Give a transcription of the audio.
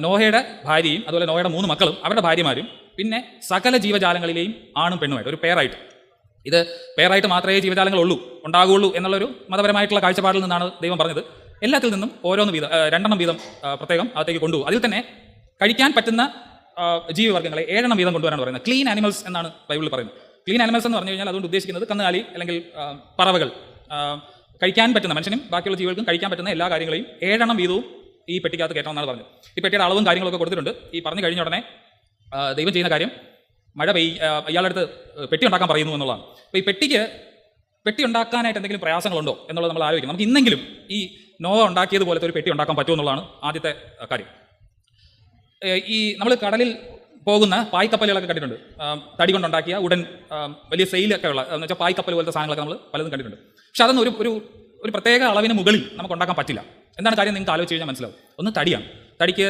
നോഹയുടെ ഭാര്യയും അതുപോലെ നോഹയുടെ 3 മക്കളും അവരുടെ ഭാര്യമാരും പിന്നെ സകല ജീവജാലങ്ങളിലെയും ആണും പെണ്ണുമായിട്ട് ഒരു പെയറായിട്ട്. ഇത് പെയറായിട്ട് മാത്രമേ ജീവജാലങ്ങൾ ഉണ്ടാകുള്ളൂ എന്നുള്ളൊരു മതപരമായിട്ടുള്ള കാഴ്ചപ്പാടിൽ നിന്നാണ് ദൈവം പറഞ്ഞത്. എല്ലാത്തിൽ നിന്നും ഓരോന്ന് വീതം 2 വീതം പ്രത്യേകം അകത്തേക്ക് കൊണ്ടുപോകും. അതിൽ തന്നെ കഴിക്കാൻ പറ്റുന്ന ജീവിവർഗ്ഗങ്ങളെ 7 വീതം കൊണ്ടുവരാനാണ് പറയുന്നത്. ക്ലീൻ ആനിമൽസ് എന്നാണ് ബൈബിളിൽ പറയുന്നത്. ക്ലീൻ ആനിമൽസ് എന്ന് പറഞ്ഞു കഴിഞ്ഞാൽ അതുകൊണ്ട് ഉദ്ദേശിക്കുന്നത് കന്നുകാലി അല്ലെങ്കിൽ പറവകൾ, കഴിക്കാൻ പറ്റുന്ന മനുഷ്യനും ബാക്കിയുള്ള ജീവികൾക്കും കഴിക്കാൻ പറ്റുന്ന എല്ലാ കാര്യങ്ങളെയും 7 വീതവും ഈ പെട്ടിക്കകത്ത് കയറ്റണമെന്നാണ് പറഞ്ഞത്. ഈ പെട്ടിയുടെ അളവും കാര്യങ്ങളൊക്കെ കൊടുത്തിട്ടുണ്ട്. ഈ പറഞ്ഞു കഴിഞ്ഞ ഉടനെ ദൈവം ചെയ്യുന്ന കാര്യം ഇയാളടുത്ത് പെട്ടി ഉണ്ടാക്കാൻ പറയുന്നു എന്നുള്ളതാണ്. അപ്പോൾ ഈ പെട്ടി ഉണ്ടാക്കാനായിട്ട് എന്തെങ്കിലും പ്രയാസങ്ങളുണ്ടോ എന്നുള്ളത് നമ്മൾ ആലോചിക്കണം. നമുക്ക് ഇന്നെങ്കിലും ഈ നോവ ഉണ്ടാക്കിയതുപോലത്തെ ഒരു പെട്ടി ഉണ്ടാക്കാൻ പറ്റുമോ എന്നുള്ളതാണ് ആദ്യത്തെ കാര്യം. ഈ നമ്മൾ കടലിൽ പോകുന്ന പായ്ക്കപ്പലുകളൊക്കെ കണ്ടിട്ടുണ്ട്. തടി കൊണ്ടുണ്ടാക്കിയ ഉടൻ വലിയ സെയിലൊക്കെ ഉള്ള എന്ന് വെച്ചാൽ പായ്ക്കപ്പൽ പോലത്തെ സാധനങ്ങളൊക്കെ നമ്മൾ പലതും കണ്ടിട്ടുണ്ട്. പക്ഷെ അതൊന്നും ഒരു പ്രത്യേക അളവിന് മുകളിൽ നമുക്ക് ഉണ്ടാക്കാൻ പറ്റില്ല. എന്താണ് കാര്യം നിങ്ങൾക്ക് ആലോചിച്ച് കഴിഞ്ഞാൽ മനസ്സിലാവും. ഒന്ന് തടിയാണ്. തടിക്ക്